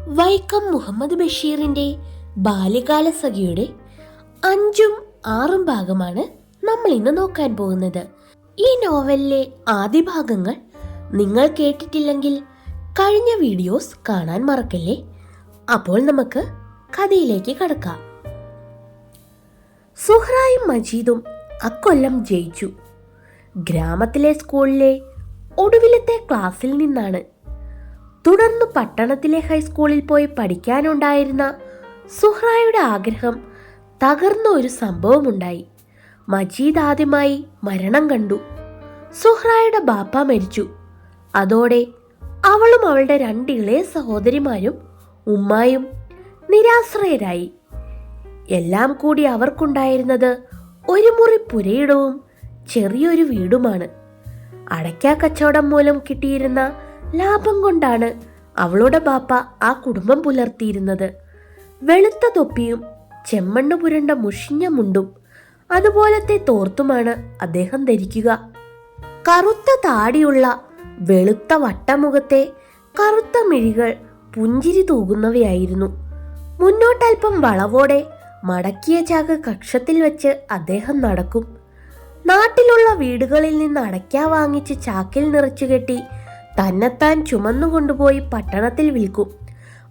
വൈക്കം മുഹമ്മദ് ബഷീറിന്റെ ബാല്യകാല സഖിയുടെ 5ഉം 6ഉം ഭാഗമാണ് നമ്മൾ ഇന്ന് നോക്കാൻ പോകുന്നത്. ഈ നോവലിലെ ആദ്യ ഭാഗങ്ങൾ നിങ്ങൾ കേട്ടിട്ടില്ലെങ്കിൽ കഴിഞ്ഞ വീഡിയോസ് കാണാൻ മറക്കല്ലേ. അപ്പോൾ നമുക്ക് കഥയിലേക്ക് കടക്കാം. സുഹ്റായും മജീദും അക്കൊല്ലം ജയിച്ചു. ഗ്രാമത്തിലെ സ്കൂളിലെ ഒടുവിലത്തെ ക്ലാസ്സിൽ നിന്നാണ്. തുടർന്ന് പട്ടണത്തിലെ ഹൈസ്കൂളിൽ പോയി പഠിക്കാനുണ്ടായിരുന്ന സുഹ്റായുടെ ആഗ്രഹം തകർന്ന ഒരു സംഭവമുണ്ടായി. മജീദ് ആദ്യമായി മരണം കണ്ടു. സുഹ്റായുടെ ബാപ്പ മരിച്ചു. അതോടെ അവളും അവളുടെ 2 ഇളയ സഹോദരിമാരും ഉമ്മായും നിരാശ്രയരായി. എല്ലാം കൂടി അവർക്കുണ്ടായിരുന്നത് ഒരു മുറി പുരയിടവും ചെറിയൊരു വീടുമാണ്. അടയ്ക്കാ കച്ചവടം മൂലം കിട്ടിയിരുന്ന ലാഭം കൊണ്ടാണ് അവളുടെ ബാപ്പ ആ കുടുംബം പുലർത്തിയിരുന്നത്. വെളുത്ത തൊപ്പിയും ചെമ്മണ്ണ് പുരണ്ട മുഷിഞ്ഞ മുണ്ടും അതുപോലത്തെ തോർത്തുമാണ് അദ്ദേഹം ധരിക്കുക. കറുത്ത താടിയുള്ള വെളുത്ത വട്ടമുഖത്തെ കറുത്ത മിഴികൾ പുഞ്ചിരി തൂകുന്നവയായിരുന്നു. മുന്നോട്ടൽപ്പം വളവോടെ മടക്കിയ ചാക്ക് കക്ഷത്തിൽ വെച്ച് അദ്ദേഹം നടക്കും. നാട്ടിലുള്ള വീടുകളിൽ നിന്ന് അടയ്ക്ക വാങ്ങിച്ച് ചാക്കിൽ നിറച്ചു കെട്ടി തന്നെത്താൻ ചുമന്നുകൊണ്ടുപോയി പട്ടണത്തിൽ വിൽക്കും.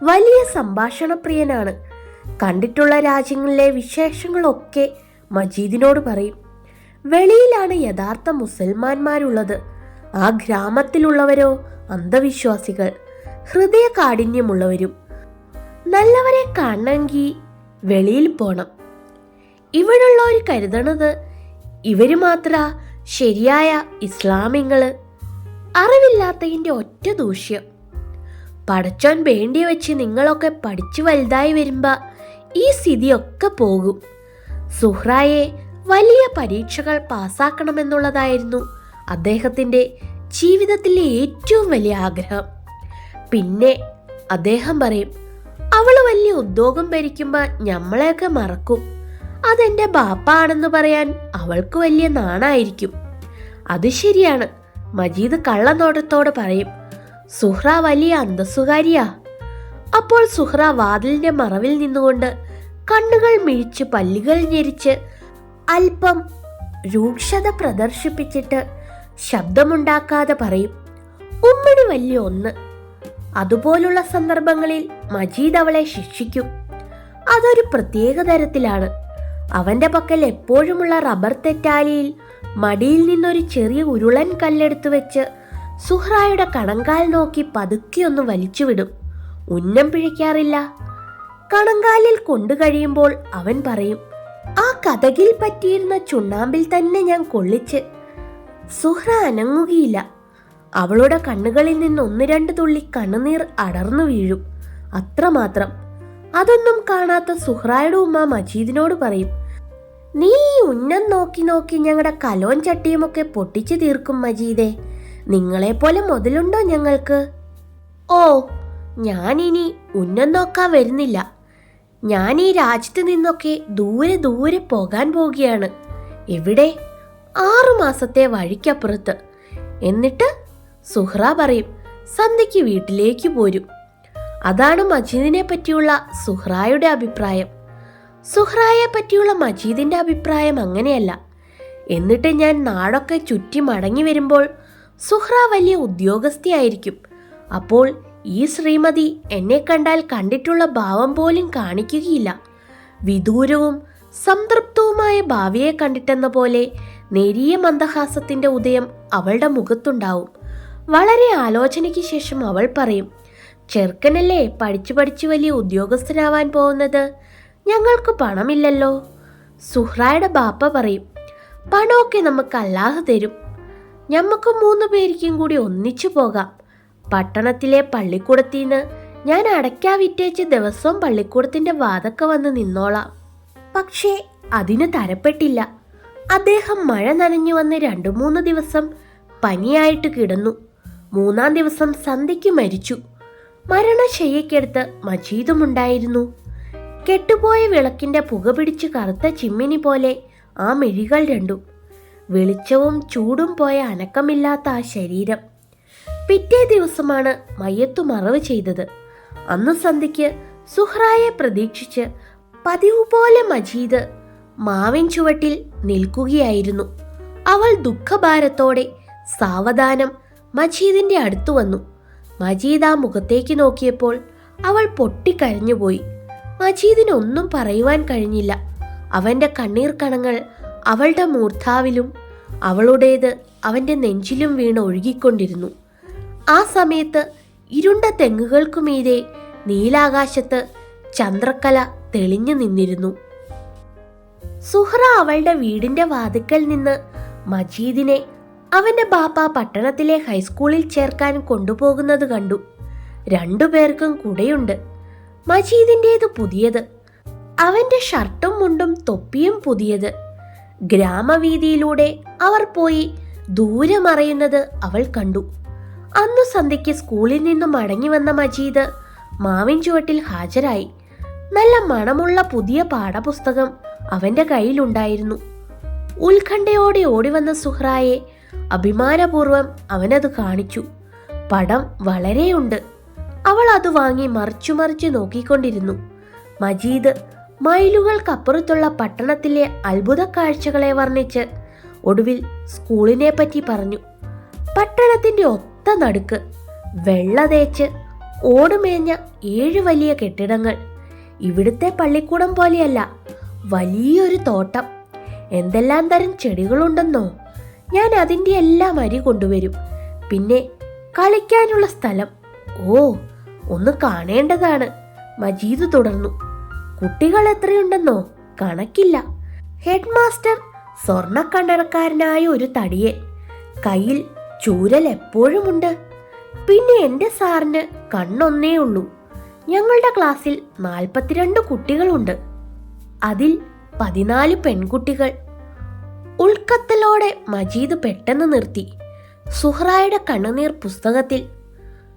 വലിയ സംഭാഷണപ്രിയനാണ്. കണ്ടിട്ടുള്ള രാജ്യങ്ങളിലെ വിശേഷങ്ങളൊക്കെ മജീദിനോട് പറയും. വെളിയിലാണ് യഥാർത്ഥ മുസൽമാന്മാരുള്ളത്. ആ ഗ്രാമത്തിലുള്ളവരോ അന്ധവിശ്വാസികൾ, ഹൃദയ കാഠിന്യമുള്ളവരും. നല്ലവരെ കാണണമെങ്കിൽ വെളിയിൽ പോണം. ഇവിടുള്ളവർ കരുതണത് ഇവര് മാത്ര ശരിയായ ഇസ്ലാമിങ്ങള്. അറിവില്ലാത്തതിൻ്റെ ഒറ്റ ദൂഷ്യം. പടച്ചോൻ വേണ്ടി വെച്ച് നിങ്ങളൊക്കെ പഠിച്ചു വലുതായി വരുമ്പോൾ ഈ സ്ഥിതിയൊക്കെ പോകും. സുഹ്റായെ വലിയ പരീക്ഷകൾ പാസ്സാക്കണമെന്നുള്ളതായിരുന്നു അദ്ദേഹത്തിൻ്റെ ജീവിതത്തിലെ ഏറ്റവും വലിയ ആഗ്രഹം. പിന്നെ അദ്ദേഹം പറയും, അവള് വലിയ ഉദ്യോഗം ഭരിക്കുമ്പോൾ ഞമ്മളെയൊക്കെ മറക്കും. അതെൻ്റെ ബാപ്പ ആണെന്ന് പറയാൻ അവൾക്ക് വലിയ നാണായിരിക്കും. അത് ശരിയാണ്, മജീദ് കള്ളനോട്ടത്തോട് പറയും. സുഹ്റ വലിയ അന്തസ്സുകാരിയാ. അപ്പോൾ സുഹ്റ വാതിലിന്റെ മറവിൽ നിന്നുകൊണ്ട് കണ്ണുകൾ മിഴിച്ച് പല്ലുകൾ ഞെരിച്ച് അല്പം രൂക്ഷത പ്രദർശിപ്പിച്ചിട്ട് ശബ്ദമുണ്ടാക്കാതെ പറയും, ഉമ്മണി വലിയ ഒന്ന്. അതുപോലുള്ള സന്ദർഭങ്ങളിൽ മജീദ് അവളെ ശിക്ഷിക്കും. അതൊരു പ്രത്യേക തരത്തിലാണ്. അവന്റെ പക്കൽ എപ്പോഴുമുള്ള റബ്ബർ തെറ്റാലിയിൽ മടിയിൽ നിന്നൊരു ചെറിയ ഉരുളൻ കല്ലെടുത്തു വെച്ച് സുഹ്റായുടെ കണങ്കാൽ നോക്കി പതുക്കെയൊന്ന് വലിച്ചുവിടും. ഉന്നം പിഴയ്ക്കാറില്ല. കണങ്കാലിൽ കൊണ്ടു കഴിയുമ്പോൾ അവൻ പറയും, ആ കതകിൽ പറ്റിയിരുന്ന ചുണ്ണാമ്പിൽ തന്നെ ഞാൻ കൊള്ളിച്ച്. സുഹ്റ അനങ്ങുകയില്ല. അവളുടെ കണ്ണുകളിൽ നിന്ന് 1-2 തുള്ളി കണ്ണുനീർ അടർന്നു വീഴും. അത്രമാത്രം. അതൊന്നും കാണാത്ത സുഹ്റായുടെ ഉമ്മ മജീദിനോട് പറയും, നീ ഈ ഉന്നം നോക്കി നോക്കി ഞങ്ങളുടെ കലോൻ ചട്ടിയുമൊക്കെ പൊട്ടിച്ചു തീർക്കും മജീദേ. നിങ്ങളെപ്പോലെ മുതലുണ്ടോ ഞങ്ങൾക്ക്? ഓ, ഞാനിനി ഉന്നം നോക്കാൻ വരുന്നില്ല. ഞാൻ ഈ രാജ്യത്ത് നിന്നൊക്കെ ദൂരെ ദൂരെ പോകാൻ പോവുകയാണ്. എവിടെ? 6 മാസത്തെ വഴിക്കപ്പുറത്ത്. എന്നിട്ട് സുഹ്റ പറയും, സന്ധ്യയ്ക്ക് വീട്ടിലേക്ക് പോരും. അതാണ് മജീദിനെ പറ്റിയുള്ള സുഹ്റായുടെ അഭിപ്രായം. സുഹ്റായെ പറ്റിയുള്ള മജീദിന്റെ അഭിപ്രായം അങ്ങനെയല്ല. എന്നിട്ട് ഞാൻ നാടൊക്കെ ചുറ്റി മടങ്ങി വരുമ്പോൾ സുഹ്റ വലിയ ഉദ്യോഗസ്ഥയായിരിക്കും. അപ്പോൾ ഈ ശ്രീമതി എന്നെ കണ്ടാൽ കണ്ടിട്ടുള്ള ഭാവം പോലും കാണിക്കുകയില്ല. വിദൂരവും സംതൃപ്തവുമായ ഭാവിയെ കണ്ടിട്ടെന്ന പോലെ നേരിയ മന്ദഹാസത്തിന്റെ ഉദയം അവളുടെ മുഖത്തുണ്ടാവും. വളരെ ആലോചനയ്ക്ക് ശേഷം അവൾ പറയും, ചെറുക്കനല്ലേ പഠിച്ചു പഠിച്ച് വലിയ ഉദ്യോഗസ്ഥനാവാൻ പോകുന്നത്. ഞങ്ങൾക്ക് പണമില്ലല്ലോ. സുഹ്റായുടെ ബാപ്പ പറയും, പണമൊക്കെ നമുക്ക് അല്ലാഹ് തരും. ഞമ്മക്ക് 3 പേർക്കും കൂടി ഒന്നിച്ചു പോകാം. പട്ടണത്തിലെ പള്ളിക്കൂടത്തിന്ന് ഞാൻ അടയ്ക്ക വിറ്റേച്ച് ദിവസവും പള്ളിക്കൂടത്തിന്റെ വാതൊക്കെ വന്ന് നിന്നോളാം. പക്ഷേ അതിന് തരപ്പെട്ടില്ല. അദ്ദേഹം മഴ നനഞ്ഞു വന്ന് 2-3 ദിവസം പനിയായിട്ട് കിടന്നു. 3-ാം ദിവസം സന്ധ്യയ്ക്ക് മരിച്ചു. മരണശയ്യയ്ക്കടുത്ത് മജീദുമുണ്ടായിരുന്നു. കെട്ടുപോയ വിളക്കിന്റെ പുക പിടിച്ച് കറുത്ത ചിമ്മിനി പോലെ ആ മിഴികൾ രണ്ടും. വെളിച്ചവും ചൂടും പോയ അനക്കമില്ലാത്ത ആ ശരീരം. പിറ്റേ ദിവസമാണ് മയ്യത്തു മറവ് ചെയ്തത്. അന്ന് സന്ധ്യയ്ക്ക് സുഹ്റായെ പ്രതീക്ഷിച്ച് പതിവ് പോലെ മജീദ് മാവിൻ ചുവട്ടിൽ നിൽക്കുകയായിരുന്നു. അവൾ ദുഃഖഭാരത്തോടെ സാവധാനം മജീദിന്റെ അടുത്തു വന്നു. മജീദ് ആ മുഖത്തേക്ക് നോക്കിയപ്പോൾ അവൾ പൊട്ടിക്കരഞ്ഞുപോയി. മജീദിനൊന്നും പറയുവാൻ കഴിഞ്ഞില്ല. അവന്റെ കണ്ണീർ കണങ്ങൾ അവളുടെ മൂർധാവിലും അവളുടേത് അവന്റെ നെഞ്ചിലും വീണ് ഒഴുകിക്കൊണ്ടിരുന്നു. ആ സമയത്ത് ഇരുണ്ട തെങ്ങുകൾക്കുമീതെ നീലാകാശത്ത് ചന്ദ്രക്കല തെളിഞ്ഞു നിന്നിരുന്നു. സുഹ്റ അവളുടെ വീടിന്റെ വാതിക്കൽ നിന്ന് മജീദിനെ അവന്റെ ബാപ്പ പട്ടണത്തിലെ ഹൈസ്കൂളിൽ ചേർക്കാൻ കൊണ്ടുപോകുന്നത് കണ്ടു. രണ്ടുപേർക്കും കുടയുണ്ട്. മജീദിൻ്റേത് പുതിയത്, അവന്റെ ഷർട്ടും മുണ്ടും തൊപ്പിയും പുതിയത്. ഗ്രാമവീതിയിലൂടെ അവർ പോയി ദൂരെ മറയുന്നത് അവൾ കണ്ടു. അന്നു സന്ധ്യയ്ക്ക് സ്കൂളിൽ നിന്നും മടങ്ങി വന്ന മജീദ് മാവിൻ ചുവട്ടിൽ ഹാജരായി. നല്ല മണമുള്ള പുതിയ പാഠപുസ്തകം അവന്റെ കയ്യിലുണ്ടായിരുന്നു. ഉത്കണ്ഠയോടെ ഓടിവന്ന സുഹ്റായെ അഭിമാനപൂർവം അവനത് കാണിച്ചു. പടം വളരെയുണ്ട്. അവൾ അത് വാങ്ങി മറിച്ചു നോക്കിക്കൊണ്ടിരുന്നു. മജീദ് മൈലുകൾക്കപ്പുറത്തുള്ള പട്ടണത്തിലെ അത്ഭുത കാഴ്ചകളെ വർണ്ണിച്ച് ഒടുവിൽ സ്കൂളിനെ പറ്റി പറഞ്ഞു. പട്ടണത്തിന്റെ ഒത്ത നടുക്ക് വെള്ള തേച്ച് ഓടുമേഞ്ഞ 7 വലിയ കെട്ടിടങ്ങൾ. ഇവിടുത്തെ പള്ളിക്കൂടം പോലെയല്ല, വലിയൊരു തോട്ടം. എന്തെല്ലാം തരം ചെടികളുണ്ടെന്നോ! ഞാൻ അതിൻ്റെ എല്ലാം അരി കൊണ്ടുവരും. പിന്നെ കളിക്കാനുള്ള സ്ഥലം, ഓ, ഒന്ന് കാണേണ്ടതാണ്. മജീദ് തുടർന്നു. കുട്ടികൾ എത്രയുണ്ടെന്നോ! കണക്കില്ല. ഹെഡ് മാസ്റ്റർ സ്വർണ്ണക്കണ്ണടക്കാരനായ ഒരു തടിയൻ, കയ്യിൽ ചൂരൽ എപ്പോഴുമുണ്ട്. പിന്നെ എൻ്റെ സാറിന് കണ്ണൊന്നേ ഉള്ളൂ. ഞങ്ങളുടെ ക്ലാസ്സിൽ 42 കുട്ടികളുണ്ട്. അതിൽ 14 പെൺകുട്ടികൾ. ഉൾക്കത്തലോടെ മജീദ് പെട്ടെന്ന് നിർത്തി. സുഹ്റായുടെ കണ്ണുനീർ പുസ്തകത്തിൽ.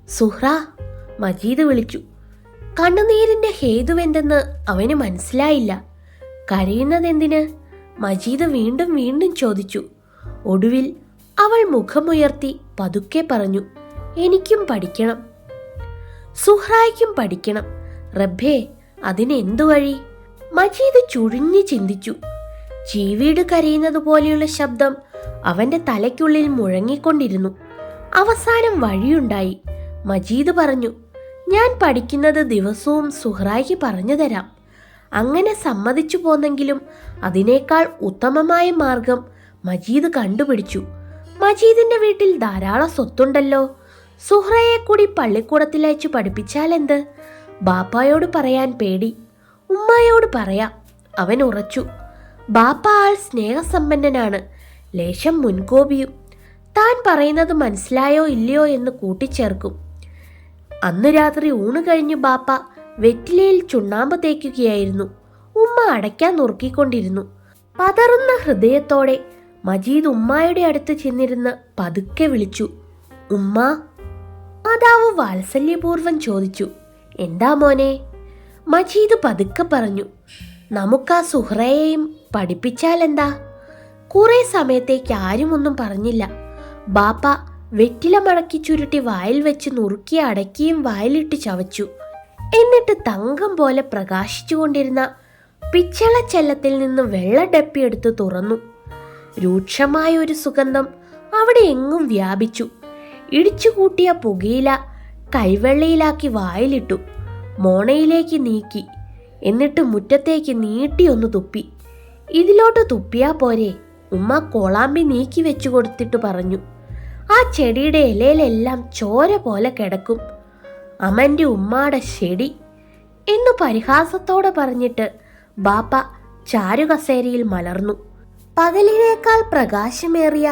സുഹ്റ, മജീദ് വിളിച്ചു. കണ്ണുനീരിന്റെ ഹേതുവെന്തെന്ന് അവന് മനസ്സിലായില്ല. കരയുന്നതെന്തിന്? മജീദ് വീണ്ടും വീണ്ടും ചോദിച്ചു. ഒടുവിൽ അവൾ മുഖമുയർത്തി പതുക്കെ പറഞ്ഞു, എനിക്കും പഠിക്കണം. സുഹ്റായ്ക്കും പഠിക്കണം. റബ്ബേ, അതിനെന്തു വഴി? മജീദ് ചുഴിഞ്ഞു ചിന്തിച്ചു. ചീവീട് കരയുന്നത് പോലെയുള്ള ശബ്ദം അവന്റെ തലയ്ക്കുള്ളിൽ മുഴങ്ങിക്കൊണ്ടിരുന്നു. അവസാനം വഴിയുണ്ടായി. മജീദ് പറഞ്ഞു, ഞാൻ പഠിക്കുന്നത് ദിവസവും സുഹ്റായ്ക്ക് പറഞ്ഞു തരാം. അങ്ങനെ സമ്മതിച്ചു പോന്നെങ്കിലും അതിനേക്കാൾ ഉത്തമമായ മാർഗം മജീദ് കണ്ടുപിടിച്ചു. മജീദിന്റെ വീട്ടിൽ ധാരാളം സ്വത്തുണ്ടല്ലോ. സുഹ്റയെ കൂടി പള്ളിക്കൂടത്തിലയച്ചു പഠിപ്പിച്ചാലെന്ത്? ബാപ്പായോട് പറയാൻ പേടി. ഉമ്മായോട് പറയാം. അവൻ ഉറച്ചു. ബാപ്പ ആൾ സ്നേഹസമ്പന്നനാണ്, ലേശം മുൻകോപിയും. താൻ പറയുന്നത് മനസ്സിലായോ ഇല്ലയോ എന്ന് കൂട്ടിച്ചേർക്കും. അന്ന് രാത്രി ഊണ് കഴിഞ്ഞ് ബാപ്പ വെറ്റിലയിൽ ചുണ്ണാമ്പ് തേക്കുകയായിരുന്നു. ഉമ്മ അടയ്ക്കാൻ നുറുക്കിക്കൊണ്ടിരുന്നു. പതറുന്ന ഹൃദയത്തോടെ മജീദ് ഉമ്മായുടെ അടുത്ത് ചെന്നിരുന്ന് പതുക്കെ വിളിച്ചു, ഉമ്മ. മാതാവ് വാത്സല്യപൂർവ്വം ചോദിച്ചു, എന്താ മോനെ? മജീദ് പതുക്കെ പറഞ്ഞു, നമുക്കാ സുഹ്റയെയും പഠിപ്പിച്ചാലെന്താ? കുറെ സമയത്തേക്ക് ആരും ഒന്നും പറഞ്ഞില്ല. ബാപ്പ വെറ്റില മടക്കി ചുരുട്ടി വായിൽ വെച്ച് നുറുക്കി അടക്കിയും വായിലിട്ട് ചവച്ചു. എന്നിട്ട് തങ്കം പോലെ പ്രകാശിച്ചുകൊണ്ടിരുന്ന പിച്ചളച്ചെല്ലത്തിൽ നിന്ന് വെള്ള ഡപ്പിയെടുത്ത് തുറന്നു. രൂക്ഷമായ ഒരു സുഗന്ധം അവിടെ എങ്ങും വ്യാപിച്ചു. ഇടിച്ചുകൂട്ടിയ പുകയില കൈവെള്ളയിലാക്കി വായിലിട്ടു. മോണയിലേക്ക് നീക്കി. എന്നിട്ട് മുറ്റത്തേക്ക് നീട്ടിയൊന്ന് തുപ്പി. ഇതിലോട്ട് തുപ്പിയാ പോരെ? ഉമ്മ കോളാമ്പി നീക്കി വെച്ചു കൊടുത്തിട്ട് പറഞ്ഞു. ആ ചെടിയുടെ ഇലയിലെല്ലാം ചോര പോലെ കിടക്കും. അമന്റെ ഉമ്മാടെ ചെടി എന്നു പരിഹാസത്തോടെ പറഞ്ഞിട്ട് ബാപ്പ ചാരുകസേരയിൽ മലർന്നു. പകലിനേക്കാൾ പ്രകാശമേറിയ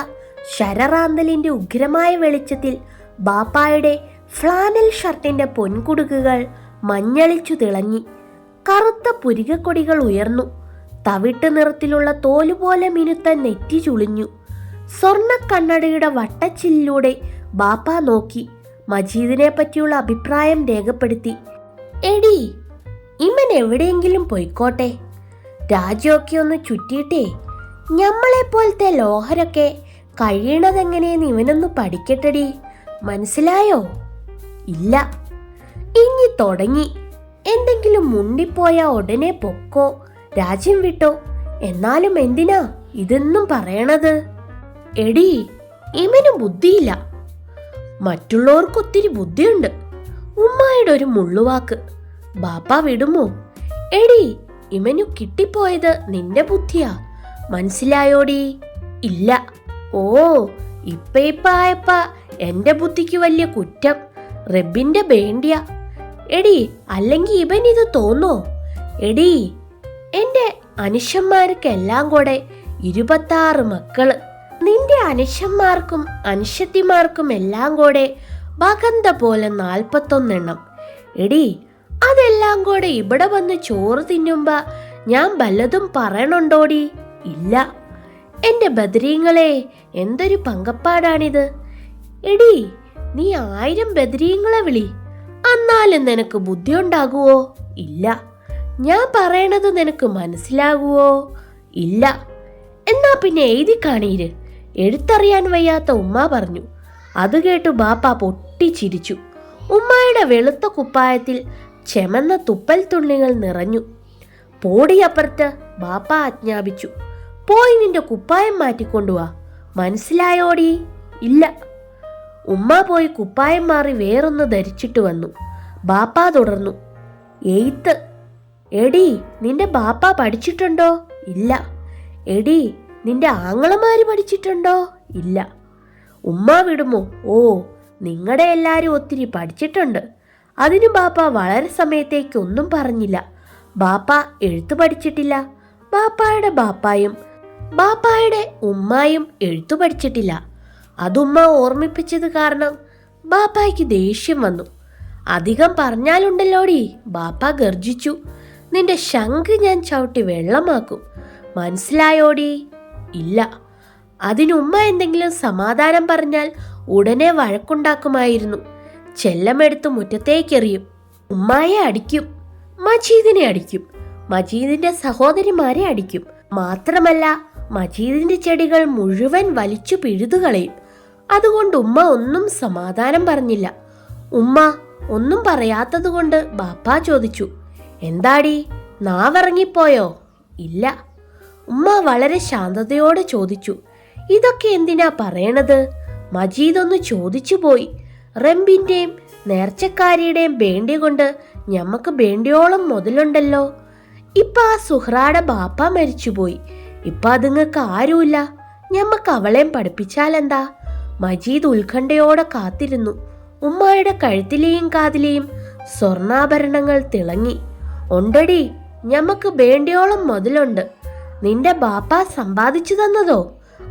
ശരറാന്തലിന്റെ ഉഗ്രമായ വെളിച്ചത്തിൽ ബാപ്പായുടെ ഫ്ലാനൽ ഷർട്ടിന്റെ പൊൻകുടുക്കുകൾ മഞ്ഞളിച്ചു തിളങ്ങി. കറുത്ത പുരികക്കൊടികൾ ഉയർന്നു. തവിട്ട് നിറത്തിലുള്ള തോലുപോലെ മിനുത്ത നെറ്റി ചുളിഞ്ഞു. സ്വർണ്ണ കണ്ണടയുടെ വട്ടച്ചിലൂടെ ബാപ്പ നോക്കി മജീദിനെ പറ്റിയുള്ള അഭിപ്രായം രേഖപ്പെടുത്തി. എടി, ഇമ്മൻ എവിടെയെങ്കിലും പൊയ്ക്കോട്ടെ. രാജ്യമൊക്കെ ഒന്ന് ചുറ്റിയിട്ടേ ഞമ്മളെപ്പോലത്തെ ലോഹരൊക്കെ കഴിയണതെങ്ങനെയെന്ന് ഇവനൊന്ന് പഠിക്കട്ടെടി. മനസ്സിലായോ? ഇല്ല, ഇനി തുടങ്ങി. എന്തെങ്കിലും മുണ്ടിപ്പോയ ഉടനെ പൊക്കോ, രാജ്യം വിട്ടോ. എന്നാലും എന്തിനാ ഇതൊന്നും പറയണത്? എടീ, ഇവന് ബുദ്ധിയില്ല. മറ്റുള്ളവർക്ക് ഒത്തിരി ബുദ്ധിയുണ്ട്. ഉമ്മായുടെ ഒരു മുള്ളുവാക്ക് ബാപ്പ വിടുമോ? എടീ, ഇവനു കിട്ടിപ്പോയത് നിന്റെ ബുദ്ധിയാ, മനസ്സിലായോടി? ഇല്ല. ഓ, ഇപ്പ ആയപ്പ എന്റെ ബുദ്ധിക്ക് വലിയ കുറ്റം റബ്ബിന്റെ ബേണ്ടിയ. എടീ, അല്ലെങ്കിൽ ഇവൻ ഇത് തോന്നോ? എടീ, എന്റെ അനുഷ്യന്മാർക്കെല്ലാം കൂടെ 26 മക്കള്. നിന്റെ അനുഷ്യന്മാർക്കും അനുഷ്യത്തിമാർക്കും എല്ലാം കൂടെ ഭഗന്ത പോലെ 41 എണ്ണം. എടീ, അതെല്ലാം കൂടെ ഇവിടെ വന്ന് ചോറ് തിന്നുമ്പോ ഞാൻ വല്ലതും പറയണുണ്ടോടി? ഇല്ല. എന്റെ ബദരീങ്ങളെ, എന്തൊരു പങ്കപ്പാടാണിത്. എടീ, നീ 1000 ബദരീങ്ങളെ വിളി, എന്നാലും നിനക്ക് ബുദ്ധി ഉണ്ടാകുവോ? ഇല്ല. ഞാൻ പറയണത് നിനക്ക് മനസ്സിലാകുവോ? ഇല്ല. എന്നാ പിന്നെ എഴുതി കാണീര്. എഴുത്തറിയാൻ വയ്യാത്ത ഉമ്മ പറഞ്ഞു. അത് കേട്ടു ബാപ്പ പൊട്ടിച്ചിരിച്ചു. ഉമ്മായുടെ വെളുത്ത കുപ്പായത്തിൽ ചെമന്ന തുപ്പൽ തുള്ളികൾ നിറഞ്ഞു. പോടിയപ്പുറത്ത് ബാപ്പ ആജ്ഞാപിച്ചു. പോയി നിന്റെ കുപ്പായം മാറ്റിക്കൊണ്ടുവാ, മനസ്സിലായോടി? ഇല്ല. ഉമ്മ പോയി കുപ്പായം മാറി വേറൊന്ന് ധരിച്ചിട്ട് വന്നു. ബാപ്പ തുടർന്നു. എയ്ത്ത്. എടീ, നിന്റെ ബാപ്പ പഠിച്ചിട്ടുണ്ടോ? ഇല്ല. എടീ, നിന്റെ ആങ്ങളമാര് പഠിച്ചിട്ടുണ്ടോ? ഇല്ല. ഉമ്മ വിടുമോ? ഓ, നിങ്ങളുടെ എല്ലാരും ഒത്തിരി പഠിച്ചിട്ടുണ്ട്. അതിനു ബാപ്പ വളരെ സമയത്തേക്ക് ഒന്നും പറഞ്ഞില്ല. ബാപ്പ എഴുത്തു പഠിച്ചിട്ടില്ല. ബാപ്പായുടെ ബാപ്പായും ബാപ്പായുടെ ഉമ്മായും എഴുത്തു പഠിച്ചിട്ടില്ല. അതുമ്മ ഓർമ്മിപ്പിച്ചത് കാരണം ബാപ്പായ്ക്ക് ദേഷ്യം വന്നു. അധികം പറഞ്ഞാലുണ്ടല്ലോടി, ബാപ്പ ഗർജിച്ചു. നിന്റെ ശംഖ് ഞാൻ ചവിട്ടി വെള്ളമാക്കും, മനസ്സിലായോടി? ഇല്ല. അതിനുമ്മ എന്തെങ്കിലും സമാധാനം പറഞ്ഞാൽ ഉടനെ വഴക്കുണ്ടാക്കുമായിരുന്നു. ചെല്ലമെടുത്ത് മുറ്റത്തേക്കെറിയും. ഉമ്മായെ അടിക്കും, മജീദിനെ അടിക്കും, മജീദിന്റെ സഹോദരിമാരെ അടിക്കും. മാത്രമല്ല, മജീദിന്റെ ചെടികൾ മുഴുവൻ വലിച്ചു പിഴുതുകളയും. അതുകൊണ്ട് ഉമ്മ ഒന്നും സമാധാനം പറഞ്ഞില്ല. ഉമ്മ ഒന്നും പറയാത്തത് കൊണ്ട് ബാപ്പ ചോദിച്ചു, എന്താടി, നാവിറങ്ങിപ്പോയോ? ഇല്ല. ഉമ്മ വളരെ ശാന്തതയോടെ ചോദിച്ചു, ഇതൊക്കെ എന്തിനാ പറയണത്? മജീദ് ഒന്ന് ചോദിച്ചു പോയി. റംബിന്റെയും നേർച്ചക്കാരിയുടെയും ബേണ്ടി കൊണ്ട് ഞമ്മക്ക് ബേണ്ടിയോളം മുതലുണ്ടല്ലോ. ഇപ്പൊ ആ സുഹ്റാടെ ബാപ്പ മരിച്ചുപോയി. ഇപ്പൊ അതുങ്ങൾക്ക് ആരുമില്ല. ഞമ്മക്ക് അവളെയും പഠിപ്പിച്ചാലെന്താ? മജീദ് ഉത്കണ്ഠയോടെ കാത്തിരുന്നു. ഉമ്മായുടെ കഴുത്തിലെയും കാതിലെയും സ്വർണ്ണാഭരണങ്ങൾ തിളങ്ങി. ഉണ്ടടി, ഞമ്മക്ക് ബേണ്ടിയോളം മുതലുണ്ട്. നിന്റെ ബാപ്പ സമ്പാദിച്ചു തന്നതോ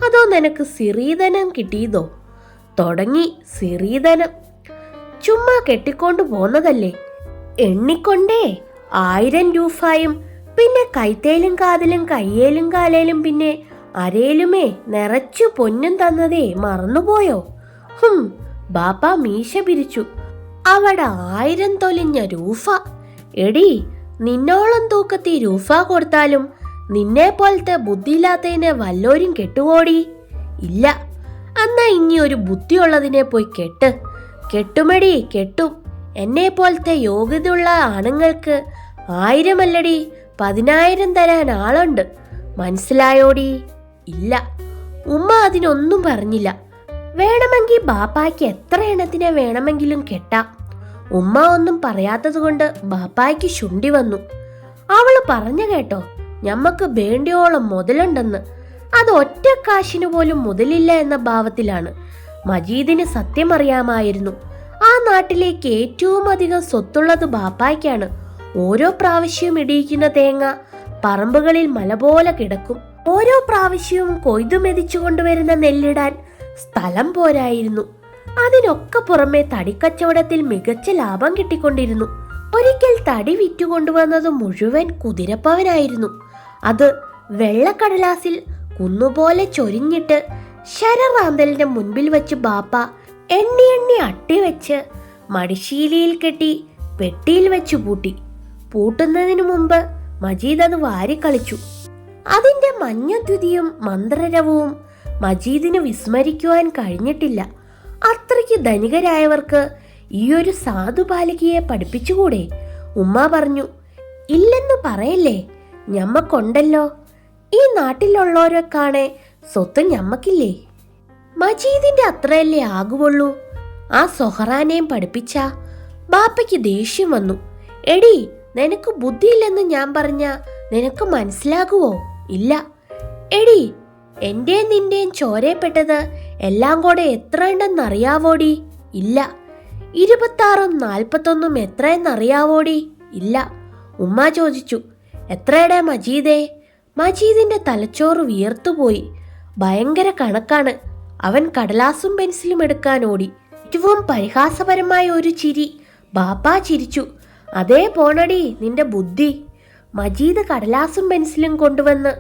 അതോ നിനക്ക് സിറീധനം കിട്ടിയതോ? തുടങ്ങി സിറീധനം. ചുമ്മാ കെട്ടിക്കൊണ്ടു പോന്നതല്ലേ. എണ്ണിക്കൊണ്ടേ 1000 രൂപയും പിന്നെ കൈത്തേലും കാതിലും കയ്യേലും കാലേലും പിന്നെ അരയിലുമേ നിറച്ചു പൊന്നും തന്നതേ മറന്നുപോയോ? ബാപ്പ മീശ പിരിച്ചു. അവിടെ 1000 തൊലിഞ്ഞ രൂപ. എടി, നിന്നോളം തൂക്കത്തി രൂപ കൊടുത്താലും നിന്നെ പോലത്തെ ബുദ്ധിയില്ലാത്തതിനെ വല്ലോരും കെട്ടുവോടി? ഇല്ല. എന്നാ ഇനി ഒരു ബുദ്ധിയുള്ളതിനെ പോയി കെട്ട്. കെട്ടുമടി, കെട്ടും. എന്നെ പോലത്തെ യോഗ്യതയുള്ള ആണുങ്ങൾക്ക് 1000 അല്ലടി 10,000 തരാൻ ആളുണ്ട്, മനസ്സിലായോടി? ഇല്ല. ഉമ്മ അതിനൊന്നും പറഞ്ഞില്ല. വേണമെങ്കിൽ ബാപ്പായ്ക്ക് എത്ര എണ്ണത്തിനെ വേണമെങ്കിലും കെട്ടാം. ഉമ്മ ഒന്നും പറയാത്തത് കൊണ്ട് ബാപ്പായ്ക്ക് ശുണ്ടി വന്നു. അവള് പറഞ്ഞു കേട്ടോ, ഞമ്മക്ക് വേണ്ടിയോളം മുതലുണ്ടെന്ന്. അത് ഒറ്റ കാശിനു പോലും മുതലില്ല എന്ന ഭാവത്തിലാണ്. മജീദിന് സത്യം അറിയാമായിരുന്നു. ആ നാട്ടിലേക്ക് ഏറ്റവും അധികം സ്വത്തുള്ളത് ബാപ്പായ്ക്കാണ്. ഓരോ പ്രാവശ്യവും ഇടിയിക്കുന്ന തേങ്ങ പറമ്പുകളിൽ മല പോലെ കിടക്കും. ഓരോ പ്രാവശ്യവും കൊയ്തു മെതിച്ചു കൊണ്ടുവരുന്ന നെല്ലിടാൻ സ്ഥലം പോരായിരുന്നു. അതിനൊക്കെ പുറമെ തടിക്കച്ചവടത്തിൽ മികച്ച ലാഭം കിട്ടിക്കൊണ്ടിരുന്നു. ഒരിക്കൽ തടി വിറ്റുകൊണ്ടുവന്നത് മുഴുവൻ കുതിരപ്പവനായിരുന്നു. അത് വെള്ളക്കടലാസിൽ കുന്നുപോലെ ചൊരിഞ്ഞിട്ട് ശരറാന്തലിന്റെ മുൻപിൽ വെച്ച് ബാപ്പ എണ്ണി എണ്ണി അട്ടിവെച്ച് മടിശീലയിൽ കെട്ടി പെട്ടിയിൽ വെച്ചു പൂട്ടി. പൂട്ടുന്നതിനു മുമ്പ് മജീദ് അത് വാരിക്കളിച്ചു. അതിന്റെ മഞ്ഞദ്യുതിയും മന്ത്രരവവും മജീദിന് വിസ്മരിക്കുവാൻ കഴിഞ്ഞിട്ടില്ല. അത്രയ്ക്ക് ധനികരായവർക്ക് ഈ ഒരു സാധുബാലികയെ പഠിപ്പിച്ചുകൂടെ? ഉമ്മ പറഞ്ഞു. ഇല്ലെന്നു പറയല്ലേ, ഞമ്മക്കുണ്ടല്ലോ. ഈ നാട്ടിലുള്ളവരൊക്കാണെ സ്വത്ത് ഞമ്മക്കില്ലേ? മജീദിന്റെ അത്രയല്ലേ ആകുവുള്ളൂ. ആ സൊഹറാനെയും പഠിപ്പിച്ച ബാപ്പയ്ക്ക് ദേഷ്യം വന്നു. എടി, നിനക്ക് ബുദ്ധിയില്ലെന്ന് ഞാൻ പറഞ്ഞ നിനക്ക് മനസ്സിലാകുവോ? ഇല്ല. എടി, എന്റെയും നിന്റെയും ചോരപ്പെട്ടത് എല്ലാം കൂടെ എത്ര ഉണ്ടെന്നറിയാവോടി? ഇല്ല. 26ഉം 41ഉം എത്രയെന്നറിയാവോടി? ഇല്ല. ഉമ്മ ചോദിച്ചു. എത്രയുടെ മജീദേ? മജീദിന്റെ തലച്ചോറ് വിയർത്തുപോയി. ഭയങ്കര കണക്കാണ്. അവൻ കടലാസും പെൻസിലും എടുക്കാൻ ഓടി. ഏറ്റവും പരിഹാസപരമായ ഒരു ചിരി. ബാപ്പ ചിരിച്ചു. അതേ പോണടി നിന്റെ ബുദ്ധി. മജീദ് കടലാസും പെൻസിലും കൊണ്ടുവന്ന്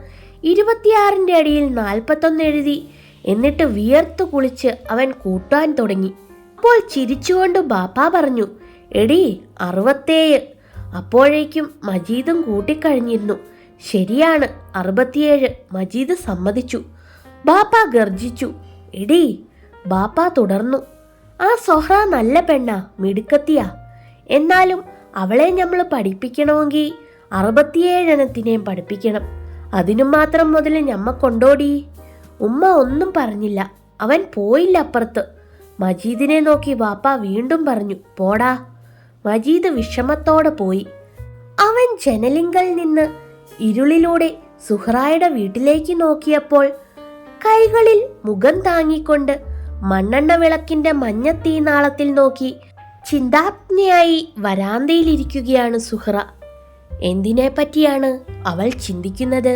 26ന്റെ അടിയിൽ 41 എഴുതി. എന്നിട്ട് വിയർത്തു കുളിച്ച് അവൻ കൂട്ടാൻ തുടങ്ങി. അപ്പോൾ ചിരിച്ചുകൊണ്ട് ബാപ്പ പറഞ്ഞു, എടി 67. അപ്പോഴേക്കും മജീദും കൂട്ടിക്കഴിഞ്ഞിരുന്നു. ശരിയാണ്, 67. മജീദ് സമ്മതിച്ചു. ബാപ്പ ഗർജിച്ചു. എടി, ബാപ്പ തുടർന്നു, ആ സൊഹ്റ നല്ല പെണ്ണാ, മിടുക്കത്തിയാ. എന്നാലും അവളെ നമ്മൾ പഠിപ്പിക്കണമെങ്കിൽ 67 എണ്ണത്തിനെയും പഠിപ്പിക്കണം. അതിനു മാത്രം മുതൽ ഞമ്മക്കൊണ്ടോടി. ഉമ്മ ഒന്നും പറഞ്ഞില്ല. അവൻ പോയില്ല അപ്പുറത്ത്. മജീദിനെ നോക്കി ബാപ്പ വീണ്ടും പറഞ്ഞു, പോടാ. മജീദ് വിഷമത്തോടെ പോയി. അവൻ ജനലിങ്കൽ നിന്ന് ഇരുളിലൂടെ സുഹ്റായുടെ വീട്ടിലേക്ക് നോക്കിയപ്പോൾ കൈകളിൽ മുഖം താങ്ങിക്കൊണ്ട് മണ്ണെണ്ണ വിളക്കിന്റെ മഞ്ഞ തീനാളത്തിൽ നോക്കി ചിന്താജ്ഞയായി വരാന്തയിലിരിക്കുകയാണ് സുഹ്റ. എന്തിനെ പറ്റിയാണ് അവൾ ചിന്തിക്കുന്നത്?